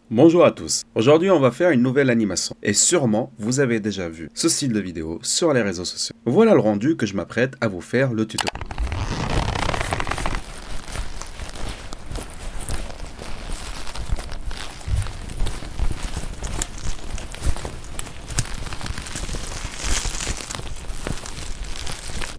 Bonjour à tous, aujourd'hui on va faire une nouvelle animation et sûrement vous avez déjà vu ce style de vidéo sur les réseaux sociaux. Voilà le rendu que je m'apprête à vous faire le tuto.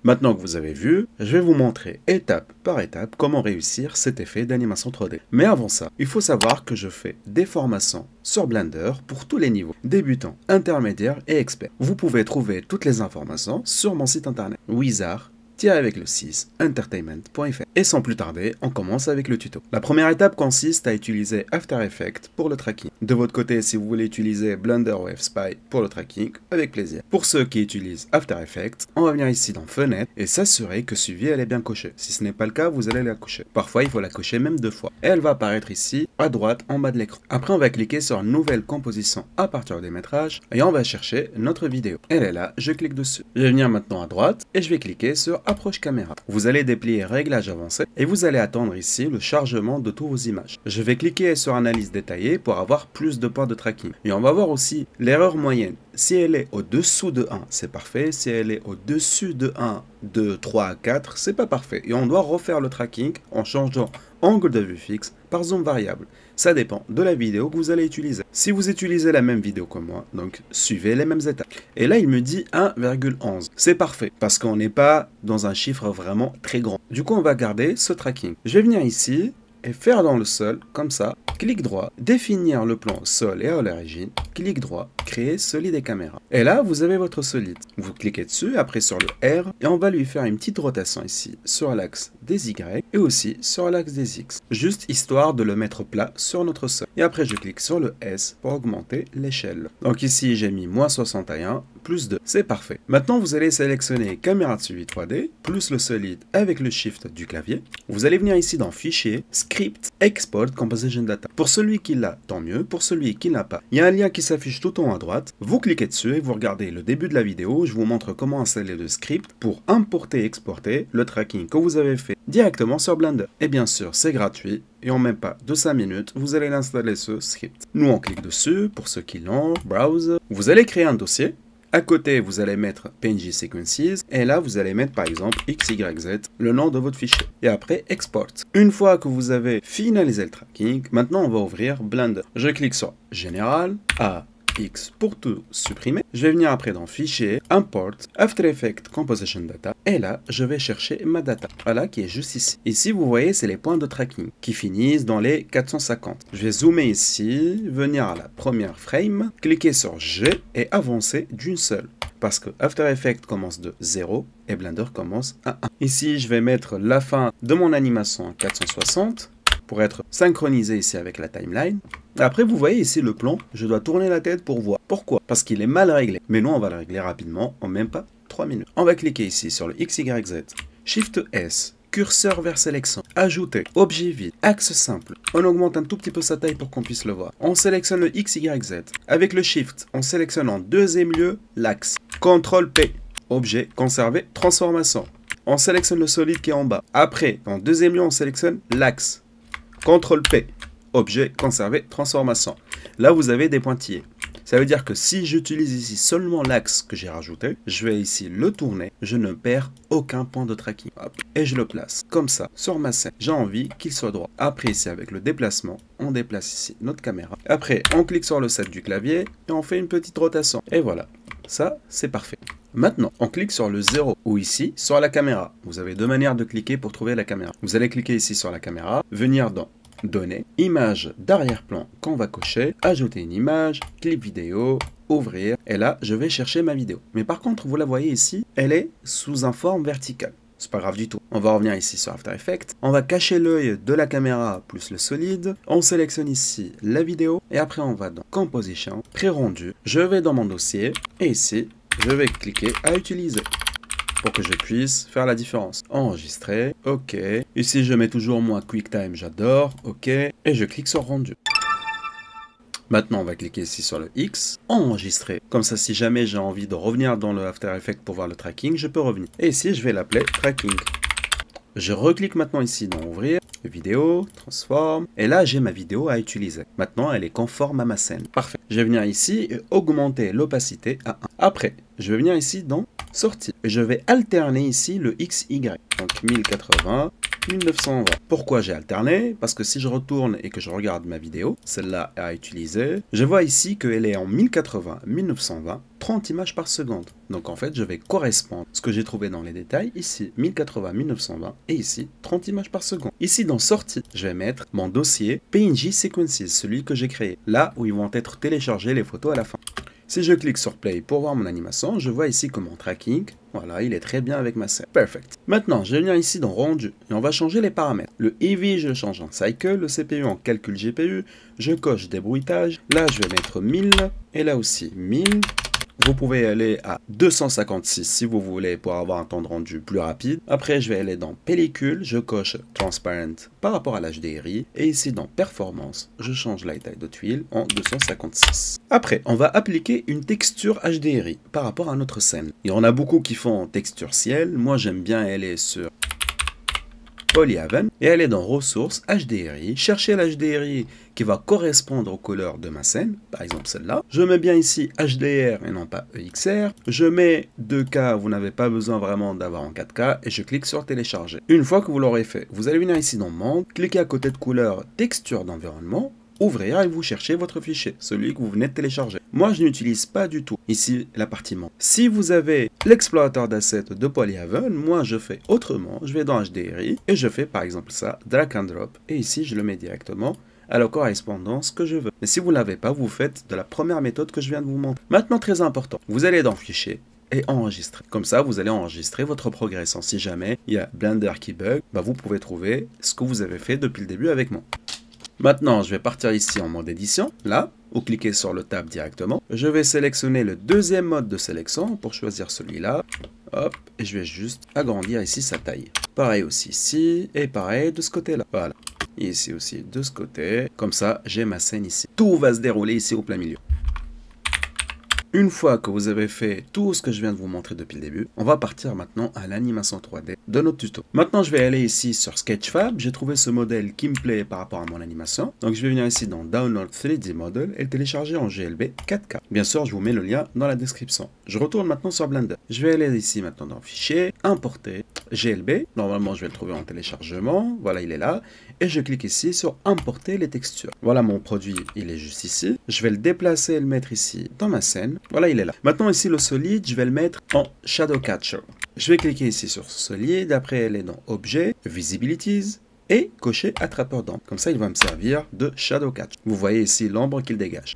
Maintenant que vous avez vu, je vais vous montrer étape par étape comment réussir cet effet d'animation 3D. Mais avant ça, il faut savoir que je fais des formations sur Blender pour tous les niveaux, débutants, intermédiaires et experts. Vous pouvez trouver toutes les informations sur mon site internet wizard avec le 6 entertainment.fr. Et sans plus tarder, on commence avec le tuto. La première étape consiste à utiliser After Effects pour le tracking. De votre côté, si vous voulez utiliser Blender ou FSpy pour le tracking, avec plaisir. Pour ceux qui utilisent After Effects, on va venir ici dans Fenêtre et s'assurer que suivi elle est bien cochée. Si ce n'est pas le cas, vous allez la cocher. Parfois, il faut la cocher même 2 fois. Et elle va apparaître ici, à droite, en bas de l'écran. Après, on va cliquer sur Nouvelle composition à partir des métrages et on va chercher notre vidéo. Elle est là, je clique dessus. Je vais venir maintenant à droite et je vais cliquer sur Approche caméra. Vous allez déplier Réglages avancés et vous allez attendre ici le chargement de toutes vos images. Je vais cliquer sur Analyse détaillée pour avoir plus de points de tracking. Et on va voir aussi l'erreur moyenne. Si elle est au-dessous de 1, c'est parfait. Si elle est au-dessus de 1, de 3 à 4, c'est pas parfait. Et on doit refaire le tracking en changeant angle de vue fixe par zoom variable. Ça dépend de la vidéo que vous allez utiliser. Si vous utilisez la même vidéo que moi, donc suivez les mêmes étapes. Et là, il me dit 1,11. C'est parfait parce qu'on n'est pas dans un chiffre vraiment très grand. Du coup, on va garder ce tracking. Je vais venir ici et faire dans le sol, comme ça, clic droit, définir le plan sol et à l'origine, clic droit, créer solide et caméra. Et là, vous avez votre solide. Vous cliquez dessus, après sur le R, et on va lui faire une petite rotation ici, sur l'axe des Y, et aussi sur l'axe des X. Juste histoire de le mettre plat sur notre sol. Et après, je clique sur le S pour augmenter l'échelle. Donc ici, j'ai mis -61, plus 2. C'est parfait. Maintenant, vous allez sélectionner caméra de suivi 3D, plus le solide avec le shift du clavier. Vous allez venir ici dans Fichier, Script, Export Composition Data. Pour celui qui l'a, tant mieux. Pour celui qui n'a pas, il y a un lien qui s'affiche tout en haut à droite. Vous cliquez dessus et vous regardez le début de la vidéo. Je vous montre comment installer le script pour importer et exporter le tracking que vous avez fait directement sur Blender. Et bien sûr, c'est gratuit. Et en même pas de 5 minutes, vous allez l'installer ce script. Nous, on clique dessus. Pour ceux qui l'ont, Browse. Vous allez créer un dossier. À côté, vous allez mettre PNG Sequences et là, vous allez mettre par exemple XYZ, le nom de votre fichier. Et après, Export. Une fois que vous avez finalisé le tracking, maintenant on va ouvrir Blender. Je clique sur Général, A, X pour tout supprimer. Je vais venir après dans Fichier, Import, After Effects Composition Data. Et là, je vais chercher ma data. Voilà, qui est juste ici. Ici, vous voyez, c'est les points de tracking qui finissent dans les 450. Je vais zoomer ici, venir à la première frame, cliquer sur G et avancer d'une seule. Parce que After Effects commence de 0 et Blender commence à 1. Ici, je vais mettre la fin de mon animation à 460 pour être synchronisé ici avec la timeline. Après, vous voyez ici le plan, je dois tourner la tête pour voir. Pourquoi? Parce qu'il est mal réglé. Mais nous, on va le régler rapidement, en même pas 3 minutes. On va cliquer ici sur le XYZ, Shift S, curseur vers sélection, ajouter, objet vide, axe simple. On augmente un tout petit peu sa taille pour qu'on puisse le voir. On sélectionne le XYZ. Avec le Shift, on sélectionne en deuxième lieu l'axe. CTRL P, objet, conserver, transformation. On sélectionne le solide qui est en bas. Après, en deuxième lieu, on sélectionne l'axe. CTRL P, objet, conserver, transformation. Là, vous avez des pointillés. Ça veut dire que si j'utilise ici seulement l'axe que j'ai rajouté, je vais ici le tourner, je ne perds aucun point de tracking. Hop, et je le place comme ça sur ma scène. J'ai envie qu'il soit droit. Après, ici, avec le déplacement, on déplace ici notre caméra. Après, on clique sur le set du clavier et on fait une petite rotation. Et voilà, ça, c'est parfait. Maintenant, on clique sur le 0 ou ici sur la caméra. Vous avez 2 manières de cliquer pour trouver la caméra. Vous allez cliquer ici sur la caméra, venir dans Données, image d'arrière-plan qu'on va cocher, ajouter une image, clip vidéo, ouvrir, et là je vais chercher ma vidéo. Mais par contre, vous la voyez ici, elle est sous un forme verticale. C'est pas grave du tout. On va revenir ici sur After Effects. On va cacher l'œil de la caméra plus le solide. On sélectionne ici la vidéo et après on va dans Composition, pré-rendu. Je vais dans mon dossier et ici, je vais cliquer à utiliser pour que je puisse faire la différence. Enregistrer, ok. Ici, je mets toujours moi QuickTime, j'adore, ok. Et je clique sur rendu. Maintenant, on va cliquer ici sur le X, enregistrer. Comme ça, si jamais j'ai envie de revenir dans le After Effects pour voir le tracking, je peux revenir. Et ici, je vais l'appeler tracking. Je reclique maintenant ici dans ouvrir vidéo, transforme, et là j'ai ma vidéo à utiliser. Maintenant elle est conforme à ma scène. Parfait. Je vais venir ici et augmenter l'opacité à 1. Après, je vais venir ici dans sortie et je vais alterner ici le XY. Donc 1080, 1920. Pourquoi j'ai alterné? Parce que si je retourne et que je regarde ma vidéo, celle-là à utiliser, je vois ici qu'elle est en 1080, 1920, 30 images par seconde. Donc en fait, je vais correspondre à ce que j'ai trouvé dans les détails, ici 1080, 1920 et ici 30 images par seconde. Ici dans sortie, je vais mettre mon dossier PNG Sequences, celui que j'ai créé, là où ils vont être téléchargés les photos à la fin. Si je clique sur Play pour voir mon animation, je vois ici que mon tracking, voilà, il est très bien avec ma scène. Perfect. Maintenant, je vais venir ici dans Rendu et on va changer les paramètres. Le EV, je le change en Cycle, le CPU en Calcul GPU, je coche Débruitage. Là, je vais mettre 1000 et là aussi 1000. Vous pouvez aller à 256 si vous voulez pour avoir un temps de rendu plus rapide. Après, je vais aller dans Pellicule, je coche Transparent par rapport à l'HDRI. Et ici dans Performance, je change la taille de tuile en 256. Après, on va appliquer une texture HDRI par rapport à notre scène. Il y en a beaucoup qui font texture ciel. Moi, j'aime bien aller sur Polyhaven et aller dans Ressources, HDRI, chercher l'HDRI qui va correspondre aux couleurs de ma scène, par exemple celle-là. Je mets bien ici HDR et non pas EXR. Je mets 2K, vous n'avez pas besoin vraiment d'avoir en 4K et je clique sur télécharger. Une fois que vous l'aurez fait, vous allez venir ici dans Monde, cliquez à côté de couleur texture d'environnement, ouvrir et vous cherchez votre fichier, celui que vous venez de télécharger. Moi, je n'utilise pas du tout ici la partie monde. Si vous avez l'explorateur d'assets de Polyhaven, moi je fais autrement. Je vais dans HDRI et je fais par exemple ça, drag and drop. Et ici, je le mets directement à la correspondance que je veux. Mais si vous ne l'avez pas, vous faites de la première méthode que je viens de vous montrer. Maintenant, très important, vous allez dans Fichier et enregistrer. Comme ça, vous allez enregistrer votre progression. Si jamais il y a Blender qui bug, vous pouvez trouver ce que vous avez fait depuis le début avec moi. Maintenant, je vais partir ici en mode édition, là, ou cliquer sur le tab directement. Je vais sélectionner le deuxième mode de sélection pour choisir celui-là. Hop, et je vais juste agrandir ici sa taille. Pareil aussi ici, et pareil de ce côté-là. Voilà. Et ici aussi de ce côté. Comme ça, j'ai ma scène ici. Tout va se dérouler ici au plein milieu. Une fois que vous avez fait tout ce que je viens de vous montrer depuis le début, on va partir maintenant à l'animation 3D de notre tuto. Maintenant, je vais aller ici sur Sketchfab. J'ai trouvé ce modèle qui me plaît par rapport à mon animation. Donc, je vais venir ici dans Download 3D Model et le télécharger en GLB 4K. Bien sûr, je vous mets le lien dans la description. Je retourne maintenant sur Blender. Je vais aller ici maintenant dans Fichier, Importer, GLB. Normalement, je vais le trouver en téléchargement. Voilà, il est là. Et je clique ici sur Importer les textures. Voilà, mon produit, il est juste ici. Je vais le déplacer et le mettre ici dans ma scène. Voilà, il est là. Maintenant, ici, le solide, je vais le mettre en Shadow Catcher. Je vais cliquer ici sur solide. Après, aller dans Objet, Visibilities et cocher Attrapeur d'ombre. Comme ça, il va me servir de Shadow Catch. Vous voyez ici l'ombre qu'il dégage.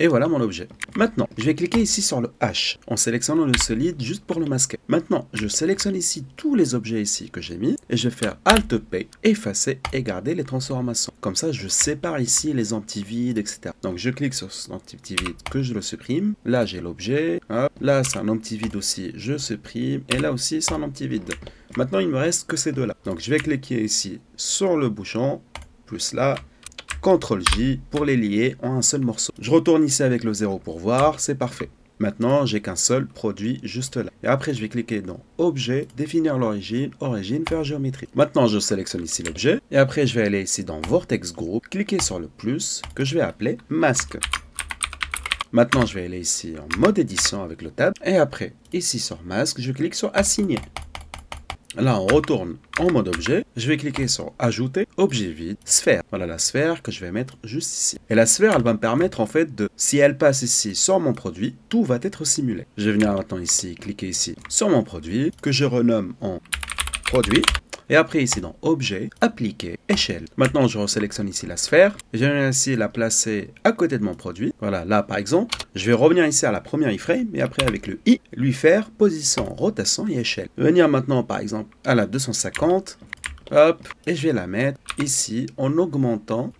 Et voilà mon objet. Maintenant, je vais cliquer ici sur le H en sélectionnant le solide juste pour le masquer. Maintenant, je sélectionne ici tous les objets ici que j'ai mis et je vais faire Alt-P, effacer et garder les transformations. Comme ça, je sépare ici les empties vides, etc. Donc, je clique sur cet empty vide que je le supprime. Là, j'ai l'objet. Là, c'est un empty vide aussi, je supprime. Et là aussi, c'est un empty vide. Maintenant, il me reste que ces deux-là. Donc, je vais cliquer ici sur le bouchon, plus là. CTRL-J pour les lier en un seul morceau. Je retourne ici avec le 0 pour voir, c'est parfait. Maintenant, j'ai qu'un seul produit juste là. Et après, je vais cliquer dans Objet, définir l'origine, origine, faire géométrie. Maintenant, je sélectionne ici l'objet. Et après, je vais aller ici dans Vortex Group, cliquer sur le plus que je vais appeler Masque. Maintenant, je vais aller ici en mode édition avec le tab. Et après, ici sur Masque, je clique sur Assigner. Là, on retourne en mode objet. Je vais cliquer sur Ajouter, objet vide, sphère. Voilà la sphère que je vais mettre juste ici. Et la sphère, elle va me permettre en fait de, si elle passe ici sur mon produit, tout va être simulé. Je vais venir maintenant ici, cliquer ici sur mon produit, que je renomme en produit. Et après ici dans Objet, Appliquer, Échelle. Maintenant je resélectionne ici la sphère. Je vais ici la placer à côté de mon produit. Voilà, là par exemple, je vais revenir ici à la première iframe et après avec le I, lui faire position, rotation et échelle. Venir maintenant par exemple à la 250. Hop, et je vais la mettre ici en augmentant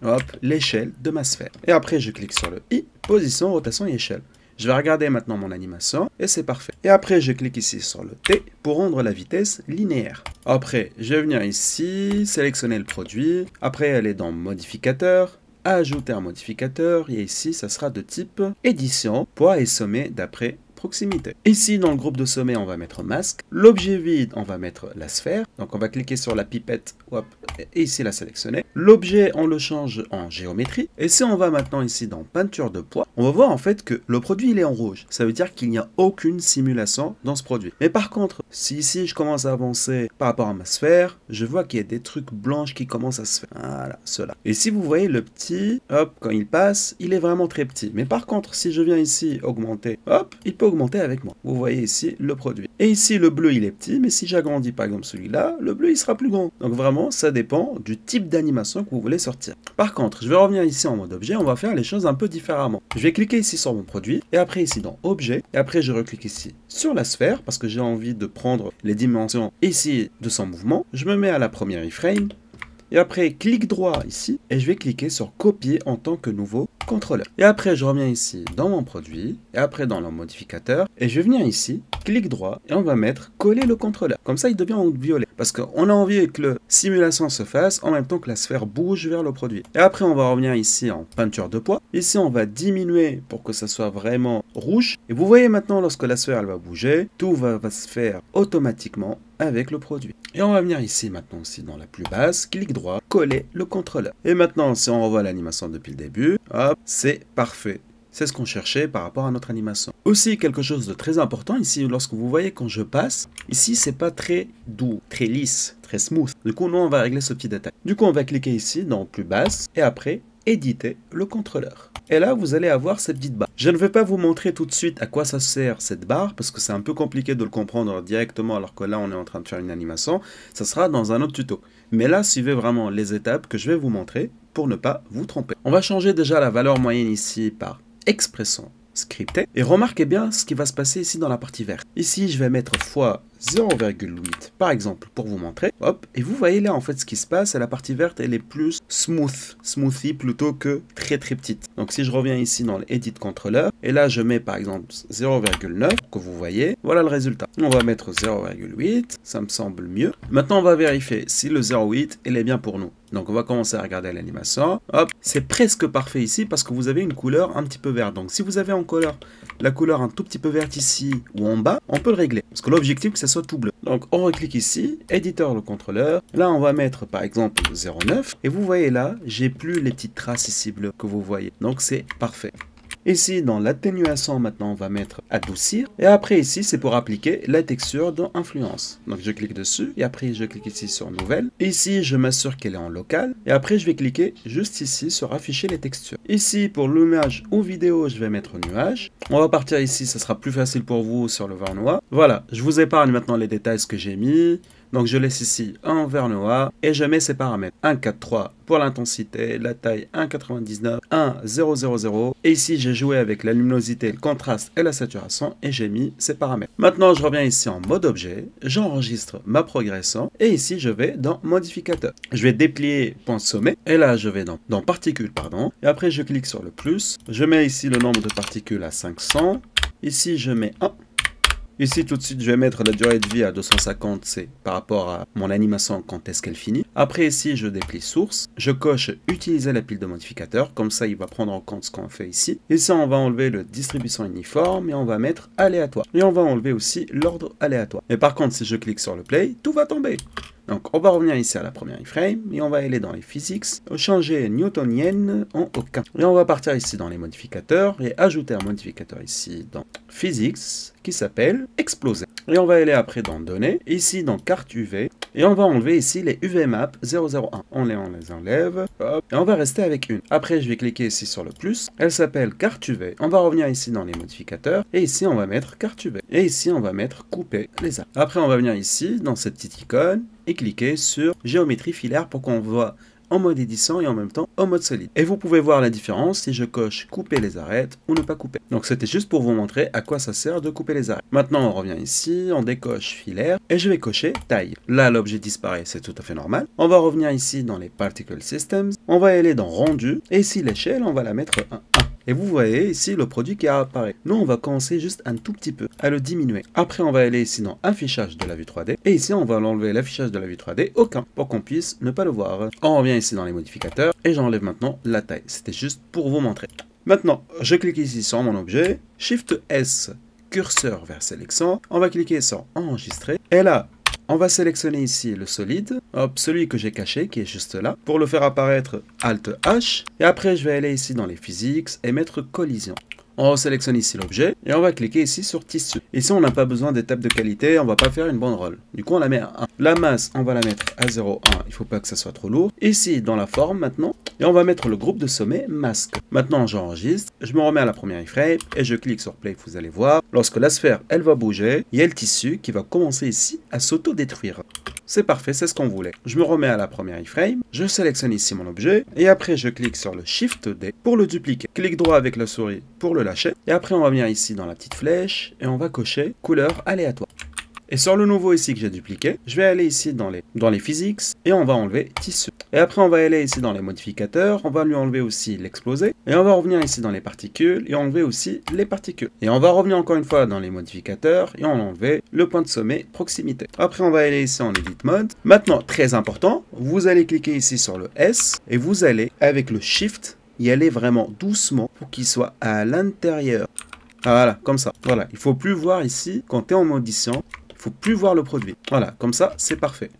l'échelle de ma sphère. Et après je clique sur le I, position, rotation et échelle. Je vais regarder maintenant mon animation et c'est parfait. Et après, je clique ici sur le T pour rendre la vitesse linéaire. Après, je vais venir ici, sélectionner le produit. Après, aller dans Modificateur, Ajouter un modificateur. Et ici, ça sera de type Édition pour assommer d'après proximité. Ici, dans le groupe de sommet, on va mettre masque. L'objet vide, on va mettre la sphère. Donc, on va cliquer sur la pipette, hop, et ici la sélectionner. L'objet, on le change en géométrie. Et si on va maintenant ici dans peinture de poids, on va voir en fait que le produit, il est en rouge. Ça veut dire qu'il n'y a aucune simulation dans ce produit. Mais par contre, si ici, je commence à avancer par rapport à ma sphère, je vois qu'il y a des trucs blanches qui commencent à se faire. Voilà, cela. Et si vous voyez le petit, hop, quand il passe, il est vraiment très petit. Mais par contre, si je viens ici augmenter, hop, il peut augmenter avec moi. Vous voyez ici le produit. Et ici, le bleu, il est petit, mais si j'agrandis par exemple celui-là, le bleu, il sera plus grand. Donc vraiment, ça dépend du type d'animation que vous voulez sortir. Par contre, je vais revenir ici en mode objet, on va faire les choses un peu différemment. Je vais cliquer ici sur mon produit, et après ici dans objet, et après je reclique ici sur la sphère, parce que j'ai envie de prendre les dimensions ici de son mouvement. Je me mets à la première iframe, et après, clic droit ici, et je vais cliquer sur copier en tant que nouveau contrôleur. Et après, je reviens ici dans mon produit, et après dans le modificateur, et je vais venir ici, clic droit, et on va mettre coller le contrôleur. Comme ça, il devient en violet. Parce qu'on a envie que la simulation se fasse en même temps que la sphère bouge vers le produit. Et après, on va revenir ici en peinture de poids. Ici, on va diminuer pour que ça soit vraiment rouge. Et vous voyez maintenant, lorsque la sphère elle va bouger, tout va se faire automatiquement avec le produit. Et on va venir ici maintenant aussi dans la plus basse, clic droit, coller le contrôleur. Et maintenant, si on revoit l'animation depuis le début, hop, c'est parfait. C'est ce qu'on cherchait par rapport à notre animation. Aussi, quelque chose de très important ici, lorsque vous voyez quand je passe, ici, c'est pas très doux, très lisse, très smooth. Du coup, nous, on va régler ce petit détail. Du coup, on va cliquer ici dans plus basse et après, éditer le contrôleur. Et là, vous allez avoir cette petite barre. Je ne vais pas vous montrer tout de suite à quoi ça sert cette barre, parce que c'est un peu compliqué de le comprendre directement, alors que là, on est en train de faire une animation. Ça sera dans un autre tuto. Mais là, suivez vraiment les étapes que je vais vous montrer pour ne pas vous tromper. On va changer déjà la valeur moyenne ici par expression scriptée. Et remarquez bien ce qui va se passer ici dans la partie verte. Ici, je vais mettre fois 0,8 par exemple pour vous montrer. Hop, et vous voyez là en fait ce qui se passe. La partie verte, elle est plus smoothie plutôt que très petite. Donc si je reviens ici dans l'edit controller, et là je mets par exemple 0,9 que vous voyez, voilà le résultat. On va mettre 0,8, ça me semble mieux. Maintenant on va vérifier si le 0,8 il est bien pour nous. Donc on va commencer à regarder l'animation. Hop, c'est presque parfait ici parce que vous avez une couleur un petit peu verte. Donc si vous avez en couleur la couleur un tout petit peu verte ici ou en bas, on peut le régler. Parce que l'objectif c'est que ça soit tout bleu. Donc on reclique ici, éditeur le contrôleur. Là on va mettre par exemple 0,9. Et vous voyez là, j'ai plus les petites traces ici bleues que vous voyez. Donc c'est parfait. Ici, dans l'atténuation, maintenant, on va mettre adoucir. Et après, ici, c'est pour appliquer la texture dans influence. Donc, je clique dessus. Et après, je clique ici sur nouvelle. Ici, je m'assure qu'elle est en local. Et après, je vais cliquer juste ici sur afficher les textures. Ici, pour l'image ou vidéo, je vais mettre nuage. On va partir ici. Ça sera plus facile pour vous sur le vert noir. Voilà. Je vous épargne maintenant les détails, ce que j'ai mis. Donc je laisse ici un vert noir et je mets ces paramètres 1,43 pour l'intensité, la taille 1,99, 1,000 et ici j'ai joué avec la luminosité, le contraste et la saturation et j'ai mis ces paramètres. Maintenant je reviens ici en mode objet, j'enregistre ma progression et ici je vais dans modificateur. Je vais déplier point sommet et là je vais dans particules pardon et après je clique sur le plus, je mets ici le nombre de particules à 500, ici je mets 1. Ici, tout de suite, je vais mettre la durée de vie à 250, c'est par rapport à mon animation quand est-ce qu'elle finit. Après, ici, je déplie source. Je coche utiliser la pile de modificateurs. Comme ça, il va prendre en compte ce qu'on fait ici. Ici, on va enlever le distribution uniforme et on va mettre aléatoire. Et on va enlever aussi l'ordre aléatoire. Mais par contre, si je clique sur le play, tout va tomber. Donc, on va revenir ici à la première iframe et on va aller dans les physics, changer newtonienne en aucun. Et on va partir ici dans les modificateurs et ajouter un modificateur ici dans physics qui s'appelle exploser. Et on va aller après dans données, ici dans carte UV et on va enlever ici les UV map 001. On les enlève, hop, et on va rester avec une. Après, je vais cliquer ici sur le plus, elle s'appelle carte UV. On va revenir ici dans les modificateurs et ici on va mettre carte UV. Et ici on va mettre couper les arbres. Après, on va venir ici dans cette petite icône et cliquer sur géométrie filaire pour qu'on voit en mode édition et en même temps en mode solide. Et vous pouvez voir la différence si je coche couper les arêtes ou ne pas couper. Donc c'était juste pour vous montrer à quoi ça sert de couper les arêtes. Maintenant on revient ici, on décoche filaire et je vais cocher taille. Là l'objet disparaît, c'est tout à fait normal. On va revenir ici dans les particle systems, on va aller dans rendu et ici l'échelle on va la mettre 1. Et vous voyez ici le produit qui apparaît. Nous, on va commencer juste un tout petit peu à le diminuer. Après, on va aller ici dans affichage de la vue 3D. Et ici, on va l'enlever l'affichage de la vue 3D aucun pour qu'on puisse ne pas le voir. On revient ici dans les modificateurs et j'enlève maintenant la taille. C'était juste pour vous montrer. Maintenant, je clique ici sur mon objet, Shift S curseur vers sélection, on va cliquer sur enregistrer et là, on va sélectionner ici le solide, hop, celui que j'ai caché qui est juste là. Pour le faire apparaître, Alt H et après je vais aller ici dans les physics et mettre collision. On sélectionne ici l'objet et on va cliquer ici sur tissu. Ici, on n'a pas besoin d'étape de qualité, on va pas faire une banderole. Du coup, on la met à 1. La masse, on va la mettre à 0,1. Il faut pas que ça soit trop lourd. Ici, dans la forme maintenant, et on va mettre le groupe de sommet masque. Maintenant, j'enregistre, je me remets à la première iframe et je clique sur play. Vous allez voir, lorsque la sphère, elle va bouger, il y a le tissu qui va commencer ici à s'auto-détruire. C'est parfait, c'est ce qu'on voulait. Je me remets à la première iframe, je sélectionne ici mon objet et après je clique sur le Shift D pour le dupliquer. Clic droit avec la souris pour le lâcher et après on va venir ici dans la petite flèche et on va cocher couleur aléatoire. Et sur le nouveau ici que j'ai dupliqué, je vais aller ici dans les physics et on va enlever tissu. Et après on va aller ici dans les modificateurs, on va lui enlever aussi l'explosé. Et on va revenir ici dans les particules et enlever aussi les particules. Et on va revenir encore une fois dans les modificateurs et on va enlever le point de sommet proximité. Après on va aller ici en edit mode. Maintenant, très important, vous allez cliquer ici sur le S et vous allez avec le Shift y aller vraiment doucement pour qu'il soit à l'intérieur. Ah, voilà, comme ça. Voilà, il ne faut plus voir ici quand tu es en modifiant. Il ne faut plus voir le produit. Voilà, comme ça, c'est parfait.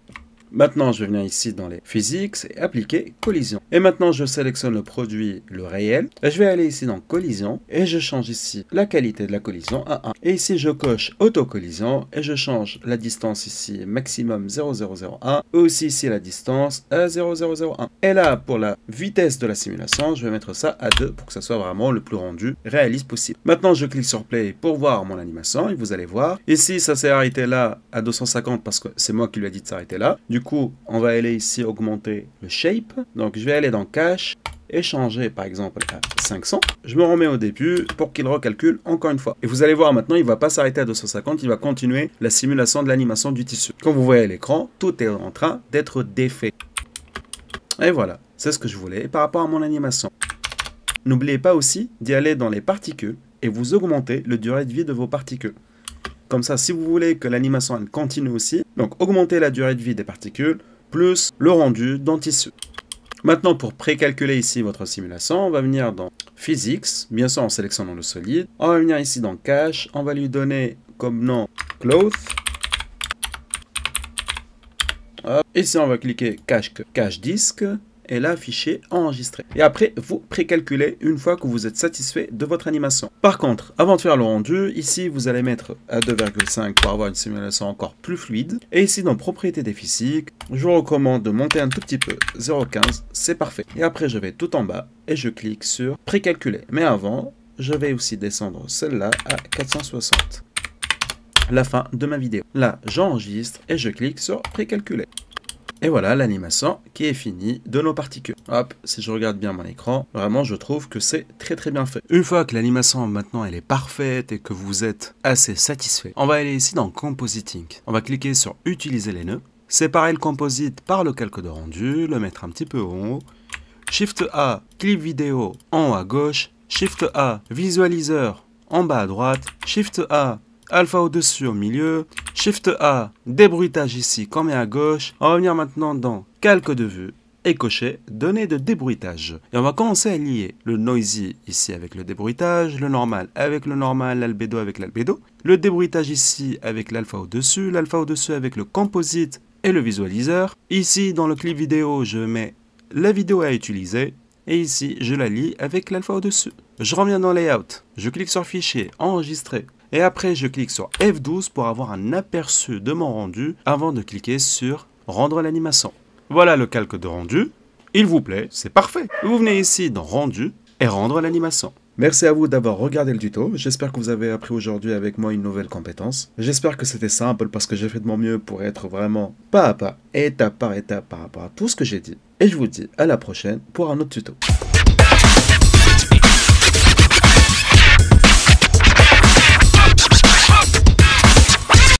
Maintenant, je vais venir ici dans les physics et appliquer collision. Et maintenant, je sélectionne le produit, le réel. Et je vais aller ici dans collision et je change ici la qualité de la collision à 1. Et ici, je coche auto-collision et je change la distance ici maximum 0,001. Et aussi ici la distance à 0,001. Et là, pour la vitesse de la simulation, je vais mettre ça à 2 pour que ça soit vraiment le plus rendu réaliste possible. Maintenant, je clique sur play pour voir mon animation et vous allez voir. Ici, ça s'est arrêté là à 250 parce que c'est moi qui lui ai dit de s'arrêter là. Du coup, on va aller ici augmenter le shape. Donc, je vais aller dans cache et changer par exemple à 500. Je me remets au début pour qu'il recalcule encore une fois. Et vous allez voir maintenant, il ne va pas s'arrêter à 250, il va continuer la simulation de l'animation du tissu. Comme vous voyez à l'écran, tout est en train d'être défait. Et voilà, c'est ce que je voulais par rapport à mon animation. N'oubliez pas aussi d'y aller dans les particules et vous augmentez le durée de vie de vos particules. Comme ça, si vous voulez que l'animation continue aussi, donc augmentez la durée de vie des particules, plus le rendu dans le tissu. Maintenant, pour précalculer ici votre simulation, on va venir dans Physics, bien sûr en sélectionnant le solide. On va venir ici dans Cache, on va lui donner comme nom Cloth. Hop. Ici, on va cliquer Cache Disk. Et là, fichier enregistré. Et après, vous précalculez une fois que vous êtes satisfait de votre animation. Par contre, avant de faire le rendu, ici, vous allez mettre à 2,5 pour avoir une simulation encore plus fluide. Et ici, dans propriétés des physiques, je vous recommande de monter un tout petit peu, 0,15, c'est parfait. Et après, je vais tout en bas et je clique sur précalculer. Mais avant, je vais aussi descendre celle-là à 460. La fin de ma vidéo. Là, j'enregistre et je clique sur précalculer. Et voilà l'animation qui est finie de nos particules. Hop, si je regarde bien mon écran, vraiment je trouve que c'est très bien fait. Une fois que l'animation maintenant elle est parfaite et que vous êtes assez satisfait, on va aller ici dans Compositing. On va cliquer sur Utiliser les nœuds. Séparer le composite par le calque de rendu, le mettre un petit peu en haut. Shift A, clip vidéo en haut à gauche. Shift A, visualiseur en bas à droite. Shift A, alpha au-dessus au milieu, Shift A, débruitage ici comme est à gauche. On va venir maintenant dans calque de vue et cocher données de débruitage. Et on va commencer à lier le noisy ici avec le débruitage, le normal avec le normal, l'albédo avec l'albédo, le débruitage ici avec l'alpha au-dessus avec le composite et le visualiseur. Ici dans le clip vidéo, je mets la vidéo à utiliser et ici je la lie avec l'alpha au-dessus. Je reviens dans Layout, je clique sur Fichier, Enregistrer. Et après, je clique sur F12 pour avoir un aperçu de mon rendu avant de cliquer sur Rendre l'animation. Voilà le calque de rendu. Il vous plaît, c'est parfait. Vous venez ici dans Rendu et Rendre l'animation. Merci à vous d'avoir regardé le tuto. J'espère que vous avez appris aujourd'hui avec moi une nouvelle compétence. J'espère que c'était simple parce que j'ai fait de mon mieux pour être vraiment pas à pas, étape par étape par rapport à tout ce que j'ai dit. Et je vous dis à la prochaine pour un autre tuto.